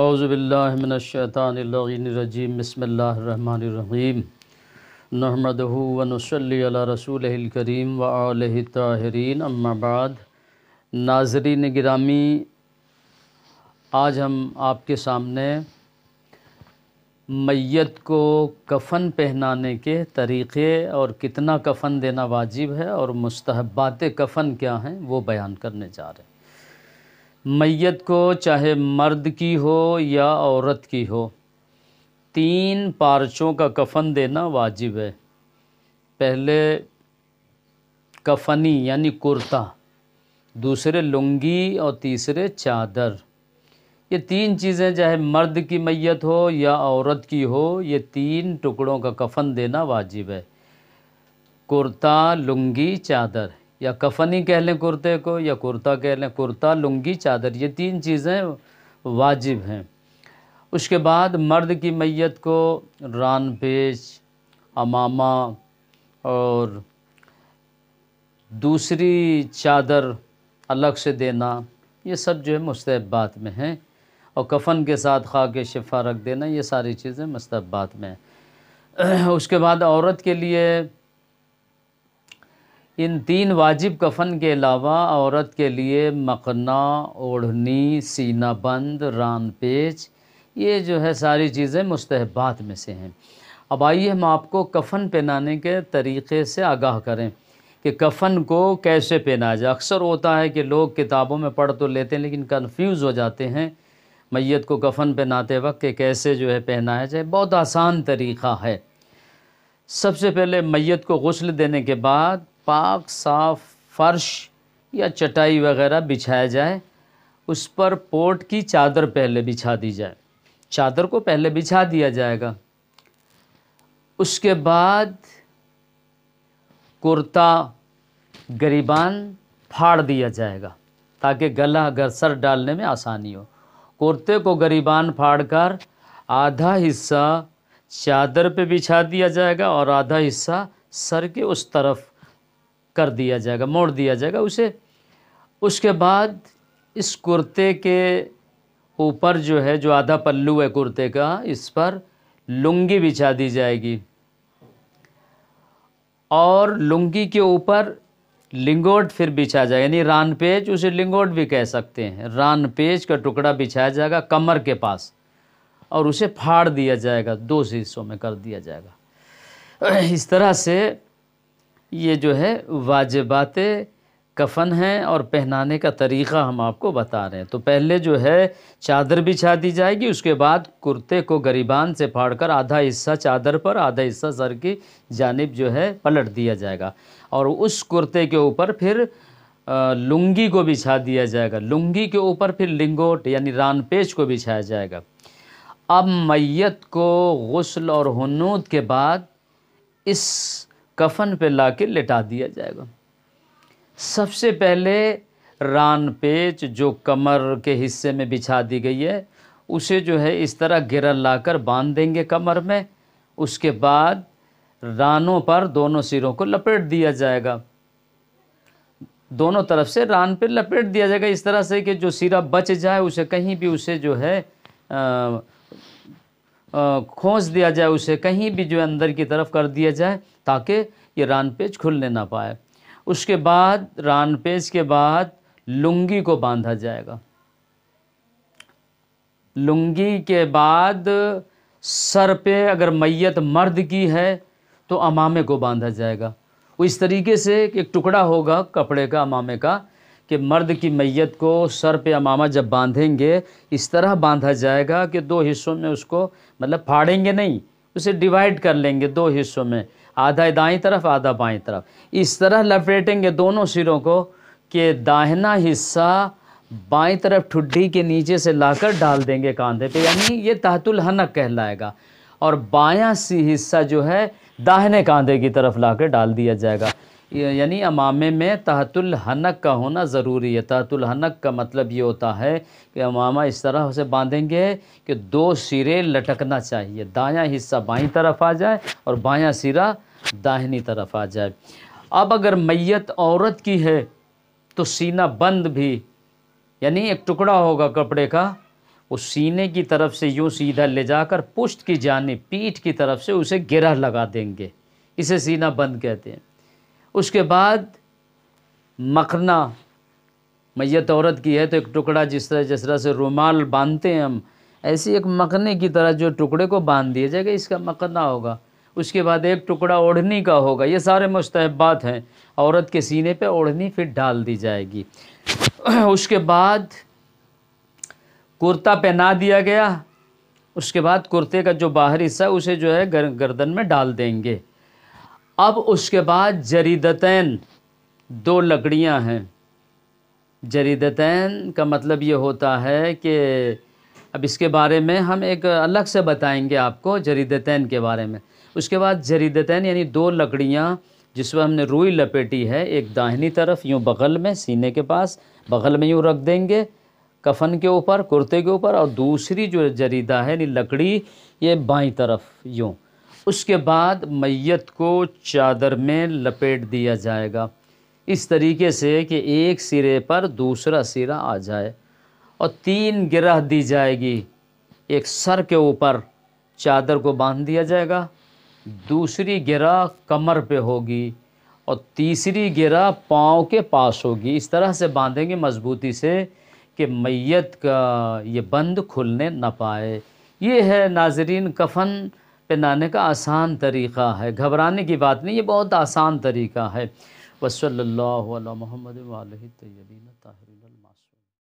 اعوذ باللہ من الشیطان اللعین الرجیم بسم اللہ الرحمن الرحیم نحمدہ ونصلی علی رسولہ الکریم وآلہ الطاہرین اما بعد۔ ناظرین گرامی، آج ہم آپ کے سامنے میت کو کفن پہنانے کے طریقے اور کتنا کفن دینا واجب ہے اور مستحبات کفن کیا ہیں وہ بیان کرنے جا رہے ہیں۔ میت کو چاہے مرد کی ہو یا عورت کی ہو 3 پارچوں کا کفن دینا واجب ہے۔ پہلے کفنی یعنی کرتا، دوسرے لنگی اور تیسرے چادر۔ یہ 3 چیزیں چاہے مرد کی میت ہو یا عورت کی ہو، یہ 3 ٹکڑوں کا کفن دینا واجب ہے۔ کرتا، لنگی، چادر، یا کفنی کہہ لیں کرتے کو یا کرتا کہہ لیں، کرتا، لنگی، چادر، یہ 3 چیزیں واجب ہیں۔ اس کے بعد مرد کی میت کو ران پیچ، عمامہ اور دوسری چادر الگ سے دینا، یہ سب جو ہے مستحبات میں ہیں، اور کفن کے ساتھ خاک شفا رکھ دینا، یہ ساری چیزیں مستحبات میں ہیں۔ اس کے بعد عورت کے لیے ان 3 واجب کفن کے علاوہ عورت کے لیے مقنا، اوڑھنی، سینہ بند، ران پیچ، یہ جو ہے ساری چیزیں مستحبات میں سے ہیں۔ اب آئیے ہم آپ کو کفن پہنانے کے طریقے سے آگاہ کریں کہ کفن کو کیسے پہنا جائے۔ اکثر ہوتا ہے کہ لوگ کتابوں میں پڑھ تو لیتے ہیں لیکن کنفیوز ہو جاتے ہیں میت کو کفن پہناتے وقت کہ کیسے جو ہے پہنایا جائے۔ بہت آسان طریقہ ہے۔ سب سے پہلے میت کو غسل دینے کے بعد پاک صاف فرش یا چٹائی وغیرہ بچھایا جائے، اس پر پوٹ کی چادر پہلے بچھا دی جائے، چادر کو پہلے بچھا دیا جائے گا۔ اس کے بعد کرتا گریبان پھاڑ دیا جائے گا تاکہ گلا اگر سر ڈالنے میں آسانی ہو۔ کرتے کو گریبان پھاڑ کر آدھا حصہ چادر پہ بچھا دیا جائے گا اور آدھا حصہ سر کے اس طرف کر دیا جائے گا، موڑ دیا جائے گا اسے۔ اس کے بعد اس کرتے کے اوپر جو ہے جو آدھا پلو ہے کرتے کا، اس پر لنگی بچھا دی جائے گی اور لنگی کے اوپر لنگوٹ پھر بچھا جائے گا، یعنی ران پیچ، اسے لنگوٹ بھی کہہ سکتے ہیں۔ ران پیچ کا ٹکڑا بچھایا جائے گا کمر کے پاس اور اسے پھاڑ دیا جائے گا، 2 حصوں میں کر دیا جائے گا۔ اس طرح سے یہ جو ہے واجبات کفن ہیں اور پہنانے کا طریقہ ہم آپ کو بتا رہے ہیں۔ تو پہلے جو ہے چادر بچھا دی جائے گی، اس کے بعد کرتے کو گریبان سے پھاڑ کر آدھا حصہ چادر پر، آدھا حصہ سر کی جانب جو ہے پلٹ دیا جائے گا، اور اس کرتے کے اوپر پھر لنگی کو بچھا دیا جائے گا، لنگی کے اوپر پھر لنگوٹ یعنی ران پیچ کو بچھایا جائے گا۔ اب میت کو غسل اور حنوط کے بعد اس کفن پہ لا کے لٹا دیا جائے گا۔ سب سے پہلے ران پیچ جو کمر کے حصے میں بچھا دی گئی ہے اسے جو ہے اس طرح گرہ لا کر باندھ دیں گے کمر میں۔ اس کے بعد رانوں پر دونوں سروں کو لپیٹ دیا جائے گا، دونوں طرف سے ران پہ لپیٹ دیا جائے گا اس طرح سے کہ جو سرہ بچ جائے اسے کہیں بھی اسے جو ہے کھونس دیا جائے، اسے کہیں بھی جو اندر کی طرف کر دیا جائے تاکہ یہ ران پیچ کھلنے نہ پائے۔ اس کے بعد ران پیچ کے بعد لنگی کو باندھا جائے گا۔ لنگی کے بعد سر پہ اگر میت مرد کی ہے تو عمامے کو باندھا جائے گا۔ وہ اس طریقے سے ایک ٹکڑا ہوگا کپڑے کا عمامے کا کہ مرد کی میت کو سر پہ عمامہ جب باندھیں گے اس طرح باندھا جائے گا کہ 2 حصوں میں اس کو مطلب پھاڑیں گے نہیں، اسے ڈیوائیڈ کر لیں گے 2 حصوں میں، آدھا دائیں طرف آدھا بائیں طرف، اس طرح لپیٹیں گے دونوں سروں کو کہ داہنا حصہ بائیں طرف ٹھڈی کے نیچے سے لا کر ڈال دیں گے کاندھے پہ، یعنی یہ تحت الحنک کہلائے گا، اور بایاں حصہ جو ہے داہنے کاندھے کی طرف لا کے ڈال دیا جائے گا۔ یعنی امامے میں تحت الحنک کا ہونا ضروری ہے۔ تحت الحنک کا مطلب یہ ہوتا ہے کہ امامہ اس طرح سے باندھیں گے کہ 2 سرے لٹکنا چاہیے، دایاں حصہ بائیں طرف آ جائے اور بایاں سرا داہنی طرف آ جائے۔ اب اگر میت عورت کی ہے تو سینہ بند بھی، یعنی ایک ٹکڑا ہوگا کپڑے کا، وہ سینے کی طرف سے یوں سیدھا لے جا کر پشت کی جانب پیٹھ کی طرف سے اسے گرہ لگا دیں گے، اسے سینہ بند کہتے ہیں۔ اس کے بعد مکھنا، میت عورت کی ہے تو ایک ٹکڑا جس طرح سے رومال باندھتے ہیں ہم، ایسی ایک مکھنے کی طرح جو ٹکڑے کو باندھ دیا جائے گا، اس کا مکھنا ہوگا۔ اس کے بعد ایک ٹکڑا اوڑھنی کا ہوگا۔ یہ سارے مستحبات ہیں۔ عورت کے سینے پہ اوڑھنی پھر ڈال دی جائے گی۔ اس کے بعد کرتا پہنا دیا گیا۔ اس کے بعد کرتے کا جو باہری حصہ اسے جو ہے گردن میں ڈال دیں گے۔ اب اس کے بعد جریدتین، دو لکڑیاں ہیں۔ جریدتین کا مطلب یہ ہوتا ہے کہ اب اس کے بارے میں ہم ایک الگ سے بتائیں گے آپ کو جریدتین کے بارے میں۔ اس کے بعد جریدتین یعنی دو لکڑیاں جس پر ہم نے روئی لپیٹی ہے، ایک داہنی طرف یوں بغل میں سینے کے پاس بغل میں یوں رکھ دیں گے کفن کے اوپر، کرتے کے اوپر، اور دوسری جو جریدہ ہے یعنی لکڑی یہ بائیں طرف یوں۔ اس کے بعد میت کو چادر میں لپیٹ دیا جائے گا اس طریقے سے کہ ایک سرے پر دوسرا سرا آ جائے، اور 3 گرہ دی جائے گی۔ ایک سر کے اوپر چادر کو باندھ دیا جائے گا، دوسری گرہ کمر پہ ہوگی، اور تیسری گرہ پاؤں کے پاس ہوگی۔ اس طرح سے باندھیں گے مضبوطی سے کہ میت کا یہ بند کھلنے نہ پائے۔ یہ ہے ناظرین کفن پہنانے کا آسان طریقہ ہے، گھبرانے کی بات نہیں، یہ بہت آسان طریقہ ہے۔ وصلی اللہ علی محمد وآلہ الطیبین الطاہرین۔